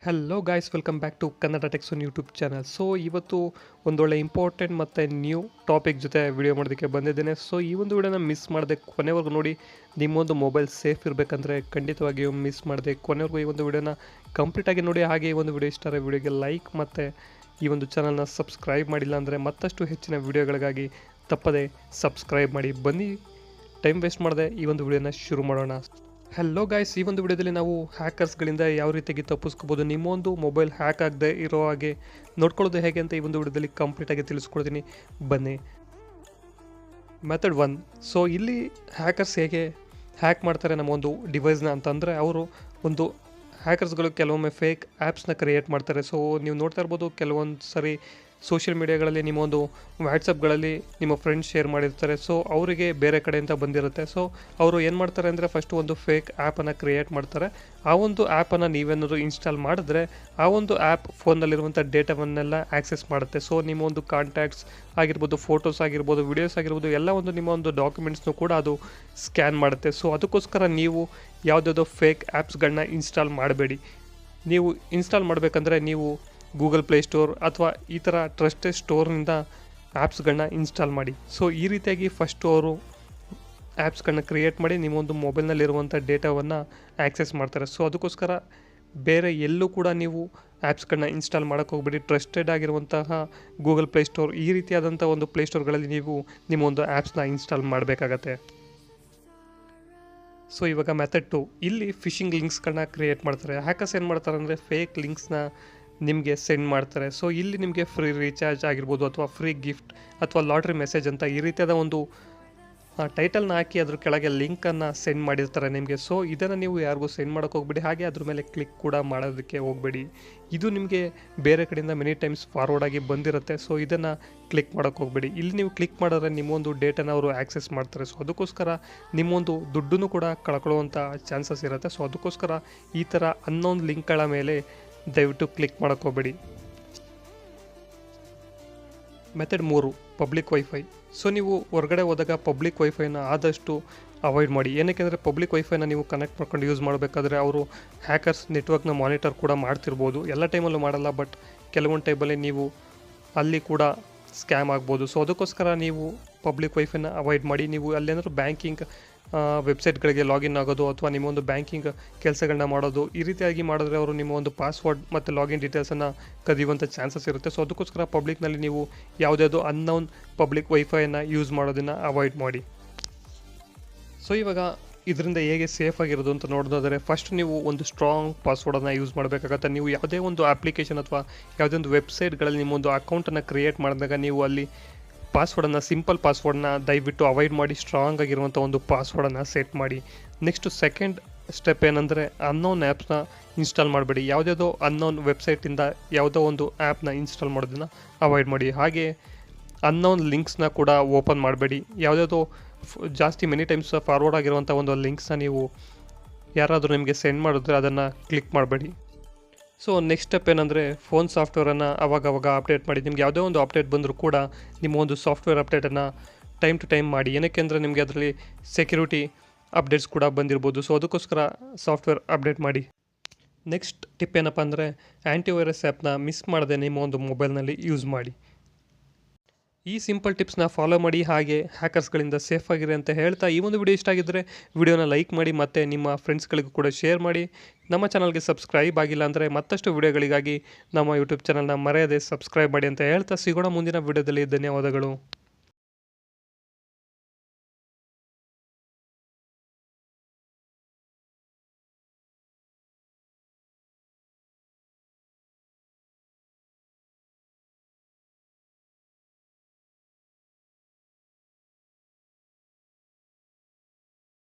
Hello guys, welcome back to Kannada techs on YouTube channel. So ಇವತ್ತು ಒಂದೊಳ್ಳೆ important ಮತ್ತು new topic ಜೊತೆ video ಮಾಡೋದಕ್ಕೆ ಬಂದಿದ್ದೇನೆ. ಸೊ ಈ ಒಂದು ವಿಡಿಯೋನ ಮಿಸ್ ಮಾಡದೆ ಕೊನೆವರೆಗೂ ನೋಡಿ. ನಿಮ್ಮೊಂದು ಮೊಬೈಲ್ ಸೇಫ್ ಇರಬೇಕಂದ್ರೆ ಖಂಡಿತವಾಗಿಯೂ ಮಿಸ್ ಮಾಡದೆ ಕೊನೆವರೆಗೂ ಈ ಒಂದು ವಿಡಿಯೋನ ಕಂಪ್ಲೀಟಾಗಿ ನೋಡಿ. ಹಾಗೆ ಈ ಒಂದು ವಿಡಿಯೋ ಇಷ್ಟ ಆದರೆ ವಿಡಿಯೋಗೆ ಲೈಕ್ ಮತ್ತು ಈ ಒಂದು ಚಾನಲ್ನ ಸಬ್ಸ್ಕ್ರೈಬ್ ಮಾಡಿಲ್ಲ ಅಂದರೆ ಮತ್ತಷ್ಟು ಹೆಚ್ಚಿನ ವಿಡಿಯೋಗಳಿಗಾಗಿ ತಪ್ಪದೆ ಸಬ್ಸ್ಕ್ರೈಬ್ ಮಾಡಿ. ಬನ್ನಿ, ಟೈಮ್ ವೇಸ್ಟ್ ಮಾಡದೆ ಈ ಒಂದು ವಿಡಿಯೋನ ಶುರು ಮಾಡೋಣ. ಹಲೋ ಗಾಯ್ಸ್, ಈ ಒಂದು ವಿಡಿಯೋದಲ್ಲಿ ನಾವು ಹ್ಯಾಕರ್ಸ್ಗಳಿಂದ ಯಾವ ರೀತಿಯಾಗಿ ತಪ್ಪಿಸ್ಕೋಬೋದು, ನಿಮ್ಮೊಂದು ಮೊಬೈಲ್ ಹ್ಯಾಕ್ ಆಗದೆ ಇರೋ ಹಾಗೆ ನೋಡ್ಕೊಳ್ಳೋದು ಹೇಗೆ ಅಂತ ಈ ಒಂದು ವಿಡಿಯೋದಲ್ಲಿ ಕಂಪ್ಲೀಟಾಗಿ ತಿಳಿಸ್ಕೊಡ್ತೀನಿ. ಬನ್ನಿ. ಮೆಥಡ್ 1. ಸೊ ಇಲ್ಲಿ ಹ್ಯಾಕರ್ಸ್ ಹೇಗೆ ಹ್ಯಾಕ್ ಮಾಡ್ತಾರೆ ನಮ್ಮ ಒಂದು ಡಿವೈಸ್ನ ಅಂತಂದರೆ, ಅವರು ಒಂದು ಹ್ಯಾಕರ್ಸ್ಗಳು ಕೆಲವೊಮ್ಮೆ ಫೇಕ್ ಆ್ಯಪ್ಸ್ನ ಕ್ರಿಯೇಟ್ ಮಾಡ್ತಾರೆ. ಸೊ ನೀವು ನೋಡ್ತಾ ಇರ್ಬೋದು, ಕೆಲವೊಂದು ಸರಿ ಸೋಷಿಯಲ್ ಮೀಡಿಯಾಗಳಲ್ಲಿ ನಿಮ್ಮೊಂದು ವಾಟ್ಸಪ್ಗಳಲ್ಲಿ ನಿಮ್ಮ ಫ್ರೆಂಡ್ಸ್ ಶೇರ್ ಮಾಡಿರ್ತಾರೆ. ಸೊ ಅವರಿಗೆ ಬೇರೆ ಕಡೆಯಿಂದ ಬಂದಿರುತ್ತೆ. ಸೊ ಅವರು ಏನು ಮಾಡ್ತಾರೆ ಅಂದರೆ, ಫಸ್ಟು ಒಂದು ಫೇಕ್ ಆ್ಯಪನ್ನು ಕ್ರಿಯೇಟ್ ಮಾಡ್ತಾರೆ. ಆ ಒಂದು ಆ್ಯಪನ್ನು ನೀವೇನಾದರೂ ಇನ್ಸ್ಟಾಲ್ ಮಾಡಿದ್ರೆ ಆ ಒಂದು ಆ್ಯಪ್ ಫೋನ್ನಲ್ಲಿರುವಂಥ ಡೇಟಾವನ್ನೆಲ್ಲ ಆ್ಯಕ್ಸೆಸ್ ಮಾಡುತ್ತೆ. ಸೊ ನಿಮ್ಮ ಒಂದು ಕಾಂಟ್ಯಾಕ್ಟ್ಸ್ ಆಗಿರ್ಬೋದು, ಫೋಟೋಸ್ ಆಗಿರ್ಬೋದು, ವಿಡಿಯೋಸ್ ಆಗಿರ್ಬೋದು, ಎಲ್ಲ ಒಂದು ನಿಮ್ಮ ಒಂದು ಡಾಕ್ಯುಮೆಂಟ್ಸ್ನು ಕೂಡ ಅದು ಸ್ಕ್ಯಾನ್ ಮಾಡುತ್ತೆ. ಸೊ ಅದಕ್ಕೋಸ್ಕರ ನೀವು ಯಾವುದಾದ್ರು ಫೇಕ್ ಆ್ಯಪ್ಸ್ಗಳನ್ನ ಇನ್ಸ್ಟಾಲ್ ಮಾಡಬೇಡಿ. ನೀವು ಇನ್ಸ್ಟಾಲ್ ಮಾಡಬೇಕಂದ್ರೆ ನೀವು ಗೂಗಲ್ ಪ್ಲೇಸ್ಟೋರ್ ಅಥವಾ ಈ ಥರ ಟ್ರಸ್ಟೆಡ್ ಸ್ಟೋರ್ನಿಂದ ಆ್ಯಪ್ಸ್ಗಳನ್ನ ಇನ್ಸ್ಟಾಲ್ ಮಾಡಿ. ಸೊ ಈ ರೀತಿಯಾಗಿ ಫಸ್ಟು ಅವರು ಆ್ಯಪ್ಸ್ಗಳನ್ನ ಕ್ರಿಯೇಟ್ ಮಾಡಿ ನಿಮ್ಮೊಂದು ಮೊಬೈಲ್ನಲ್ಲಿರುವಂಥ ಡೇಟಾವನ್ನು ಆ್ಯಕ್ಸೆಸ್ ಮಾಡ್ತಾರೆ. ಸೊ ಅದಕ್ಕೋಸ್ಕರ ಬೇರೆ ಎಲ್ಲೂ ಕೂಡ ನೀವು ಆ್ಯಪ್ಸ್ಗಳನ್ನ ಇನ್ಸ್ಟಾಲ್ ಮಾಡೋಕ್ಕೆ ಹೋಗ್ಬೇಡಿ. ಟ್ರಸ್ಟೆಡ್ ಆಗಿರುವಂತಹ ಗೂಗಲ್ ಪ್ಲೇಸ್ಟೋರ್, ಈ ರೀತಿಯಾದಂಥ ಒಂದು ಪ್ಲೇಸ್ಟೋರ್ಗಳಲ್ಲಿ ನೀವು ನಿಮ್ಮೊಂದು ಆ್ಯಪ್ಸ್ನ ಇನ್ಸ್ಟಾಲ್ ಮಾಡಬೇಕಾಗತ್ತೆ. ಸೊ ಇವಾಗ ಮೆಥಡ್ 2. ಇಲ್ಲಿ ಫಿಶಿಂಗ್ ಲಿಂಕ್ಸ್ಗಳನ್ನ ಕ್ರಿಯೇಟ್ ಮಾಡ್ತಾರೆ. ಹ್ಯಾಕರ್ಸ್ ಏನು ಮಾಡ್ತಾರೆ ಅಂದರೆ, ಫೇಕ್ ಲಿಂಕ್ಸ್ನ ನಿಮಗೆ ಸೆಂಡ್ ಮಾಡ್ತಾರೆ. ಸೊ ಇಲ್ಲಿ ನಿಮಗೆ ಫ್ರೀ ರೀಚಾರ್ಜ್ ಆಗಿರ್ಬೋದು, ಅಥವಾ ಫ್ರೀ ಗಿಫ್ಟ್, ಅಥವಾ ಲಾಟ್ರಿ ಮೆಸೇಜ್ ಅಂತ ಈ ರೀತಿಯಾದ ಒಂದು ಟೈಟಲ್ನ ಹಾಕಿ ಅದ್ರ ಕೆಳಗೆ ಲಿಂಕನ್ನು ಸೆಂಡ್ ಮಾಡಿರ್ತಾರೆ ನಿಮಗೆ. ಸೊ ಇದನ್ನು ನೀವು ಯಾರಿಗೂ ಸೆಂಡ್ ಮಾಡೋಕ್ಕೆ ಹೋಗ್ಬೇಡಿ. ಹಾಗೆ ಅದ್ರ ಮೇಲೆ ಕ್ಲಿಕ್ ಕೂಡ ಮಾಡೋದಕ್ಕೆ ಹೋಗಬೇಡಿ. ಇದು ನಿಮಗೆ ಬೇರೆ ಕಡೆಯಿಂದ ಮೆನಿ ಟೈಮ್ಸ್ ಫಾರ್ವರ್ಡ್ ಆಗಿ ಬಂದಿರುತ್ತೆ. ಸೊ ಇದನ್ನು ಕ್ಲಿಕ್ ಮಾಡೋಕ್ಕೆ ಹೋಗಬೇಡಿ. ಇಲ್ಲಿ ನೀವು ಕ್ಲಿಕ್ ಮಾಡಿದ್ರೆ ನಿಮ್ಮೊಂದು ಡೇಟಾನ ಅವರು ಆ್ಯಕ್ಸೆಸ್ ಮಾಡ್ತಾರೆ. ಸೊ ಅದಕ್ಕೋಸ್ಕರ ನಿಮ್ಮೊಂದು ದುಡ್ಡನ್ನು ಕೂಡ ಕಳ್ಕೊಳ್ಳುವಂಥ ಚಾನ್ಸಸ್ ಇರುತ್ತೆ. ಸೊ ಅದಕ್ಕೋಸ್ಕರ ಈ ಥರ ಅನ್ನೋನ್ ಲಿಂಕ್ಗಳ ಮೇಲೆ ದಯವಿಟ್ಟು ಕ್ಲಿಕ್ ಮಾಡೋಕ್ಕೆ ಹೋಗಬೇಡಿ. ಮೆಥಡ್ 3. Public wifi. ಸೊ ನೀವು ಹೊರಗಡೆ ಹೋದಾಗ ಪಬ್ಲಿಕ್ ವೈಫೈನ ಆದಷ್ಟು ಅವಾಯ್ಡ್ ಮಾಡಿ. ಏನಕ್ಕೆ ಪಬ್ಲಿಕ್ ವೈಫೈನ ನೀವು ಕನೆಕ್ಟ್ ಮಾಡ್ಕೊಂಡು ಯೂಸ್ ಮಾಡಬೇಕಾದ್ರೆ ಅವರು ಹ್ಯಾಕರ್ಸ್ ನೆಟ್ವರ್ಕ್ನ ಮಾನಿಟರ್ ಕೂಡ ಮಾಡ್ತಿರ್ಬೋದು. ಎಲ್ಲ ಟೈಮಲ್ಲೂ ಮಾಡಲ್ಲ, ಬಟ್ ಕೆಲವೊಂದು ಟೈಮಲ್ಲಿ ನೀವು ಅಲ್ಲಿ ಕೂಡ ಸ್ಕ್ಯಾಮ್ ಆಗ್ಬೋದು. ಸೊ ಅದಕ್ಕೋಸ್ಕರ ನೀವು ಪಬ್ಲಿಕ್ ವೈಫೈನ ಅವಾಯ್ಡ್ ಮಾಡಿ. ನೀವು ಅಲ್ಲೇನಾದರೂ ಬ್ಯಾಂಕಿಂಗ್ ವೆಬ್ಸೈಟ್ಗಳಿಗೆ ಲಾಗಿನ್ ಆಗೋದು, ಅಥವಾ ನಿಮ್ಮ ಒಂದು ಬ್ಯಾಂಕಿಂಗ್ ಕೆಲಸಗಳನ್ನ ಮಾಡೋದು, ಈ ರೀತಿಯಾಗಿ ಮಾಡಿದ್ರೆ ಅವರು ನಿಮ್ಮ ಒಂದು ಪಾಸ್ವರ್ಡ್ ಮತ್ತು ಲಾಗಿನ್ ಡೀಟೇಲ್ಸನ್ನು ಕದಿಯುವಂಥ ಚಾನ್ಸಸ್ ಇರುತ್ತೆ. ಸೊ ಅದಕ್ಕೋಸ್ಕರ ಪಬ್ಲಿಕ್ನಲ್ಲಿ ನೀವು ಯಾವುದಾದ್ರು ಅನ್ನೌನ್ ಪಬ್ಲಿಕ್ ವೈಫೈಯನ್ನು ಯೂಸ್ ಮಾಡೋದನ್ನು ಅವಾಯ್ಡ್ ಮಾಡಿ. ಸೊ ಇವಾಗ ಇದರಿಂದ ಹೇಗೆ ಸೇಫ್ ಆಗಿರೋದು ಅಂತ ನೋಡೋದಾದರೆ, ಫಸ್ಟ್ ನೀವು ಒಂದು ಸ್ಟ್ರಾಂಗ್ ಪಾಸ್ವರ್ಡನ್ನು ಯೂಸ್ ಮಾಡಬೇಕಾಗತ್ತೆ. ನೀವು ಯಾವುದೇ ಒಂದು ಅಪ್ಲಿಕೇಶನ್ ಅಥವಾ ಯಾವುದೇ ಒಂದು ವೆಬ್ಸೈಟ್ಗಳಲ್ಲಿ ನಿಮ್ಮೊಂದು ಅಕೌಂಟನ್ನು ಕ್ರಿಯೇಟ್ ಮಾಡಿದಾಗ ನೀವು ಅಲ್ಲಿ ಪಾಸ್ವರ್ಡನ್ನು, ಸಿಂಪಲ್ ಪಾಸ್ವರ್ಡನ್ನ ದಯವಿಟ್ಟು ಅವಾಯ್ಡ್ ಮಾಡಿ. ಸ್ಟ್ರಾಂಗ್ ಆಗಿರುವಂಥ ಒಂದು ಪಾಸ್ವರ್ಡನ್ನು ಸೆಟ್ ಮಾಡಿ. ನೆಕ್ಸ್ಟು ಸೆಕೆಂಡ್ ಸ್ಟೆಪ್ ಏನಂದರೆ, ಅನ್ನೋನ್ ಆ್ಯಪ್ಸ್ನ ಇನ್ಸ್ಟಾಲ್ ಮಾಡಬೇಡಿ. ಯಾವುದ್ಯಾವುದೋ ಅನ್ನೋನ್ ವೆಬ್ಸೈಟಿಂದ ಯಾವುದೋ ಒಂದು ಆ್ಯಪ್ನ ಇನ್ಸ್ಟಾಲ್ ಮಾಡೋದನ್ನು ಅವಾಯ್ಡ್ ಮಾಡಿ. ಹಾಗೆ ಅನ್ನೋನ್ ಲಿಂಕ್ಸ್ನ ಕೂಡ ಓಪನ್ ಮಾಡಬೇಡಿ. ಯಾವುದ್ಯಾವುದೋ ಜಾಸ್ತಿ ಮೆನಿ ಟೈಮ್ಸ್ ಫಾರ್ವರ್ಡ್ ಆಗಿರುವಂಥ ಒಂದು ಲಿಂಕ್ಸ್ನ ನೀವು ಯಾರಾದರೂ ನಿಮಗೆ ಸೆಂಡ್ ಮಾಡಿದ್ರೆ ಅದನ್ನು ಕ್ಲಿಕ್ ಮಾಡಬೇಡಿ. ಸೊ ನೆಕ್ಸ್ಟ್ ಸ್ಟೆಪ್ ಏನಂದರೆ, ಫೋನ್ ಸಾಫ್ಟ್ವೇರನ್ನು ಅವಾಗವಾಗ ಅಪ್ಡೇಟ್ ಮಾಡಿ. ನಿಮ್ಗೆ ಯಾವುದೇ ಒಂದು ಅಪ್ಡೇಟ್ ಬಂದರೂ ಕೂಡ ನಿಮ್ಮ ಒಂದು ಸಾಫ್ಟ್ವೇರ್ ಅಪ್ಡೇಟನ್ನು ಟೈಮ್ ಟು ಟೈಮ್ ಮಾಡಿ. ಏನಕ್ಕೆ ಅಂದರೆ ನಿಮಗೆ ಅದರಲ್ಲಿ ಸೆಕ್ಯೂರಿಟಿ ಅಪ್ಡೇಟ್ಸ್ ಕೂಡ ಬಂದಿರ್ಬೋದು. ಸೊ ಅದಕ್ಕೋಸ್ಕರ ಸಾಫ್ಟ್ವೇರ್ ಅಪ್ಡೇಟ್ ಮಾಡಿ. ನೆಕ್ಸ್ಟ್ ಟಿಪ್ ಏನಪ್ಪ ಅಂದರೆ, ಆ್ಯಂಟಿವೈರಸ್ ಆ್ಯಪ್ನ ಮಿಸ್ ಮಾಡದೆ ನಿಮ್ಮ ಒಂದು ಮೊಬೈಲ್ನಲ್ಲಿ ಯೂಸ್ ಮಾಡಿ. ಈ ಸಿಂಪಲ್ ಟಿಪ್ಸ್ನ ಫಾಲೋ ಮಾಡಿ. ಹಾಗೆ ಹ್ಯಾಕರ್ಸ್ಗಳಿಂದ ಸೇಫ್ ಆಗಿರಿ ಅಂತ ಹೇಳ್ತಾ, ಈ ಒಂದು ವಿಡಿಯೋ ಇಷ್ಟ ಆಗಿದ್ದರೆ ವಿಡಿಯೋನ ಲೈಕ್ ಮಾಡಿ ಮತ್ತು ನಿಮ್ಮ ಫ್ರೆಂಡ್ಸ್ಗಳಿಗೂ ಕೂಡ ಶೇರ್ ಮಾಡಿ. ನಮ್ಮ ಚಾನಲ್ಗೆ ಸಬ್ಸ್ಕ್ರೈಬ್ ಆಗಿಲ್ಲ ಅಂದರೆ ಮತ್ತಷ್ಟು ವಿಡಿಯೋಗಳಿಗಾಗಿ ನಮ್ಮ ಯೂಟ್ಯೂಬ್ ಚಾನಲ್ನ ಮರೆಯದೆ ಸಬ್ಸ್ಕ್ರೈಬ್ ಮಾಡಿ ಅಂತ ಹೇಳ್ತಾ, ಸಿಗೋಣ ಮುಂದಿನ ವಿಡಿಯೋದಲ್ಲಿ. ಧನ್ಯವಾದಗಳು.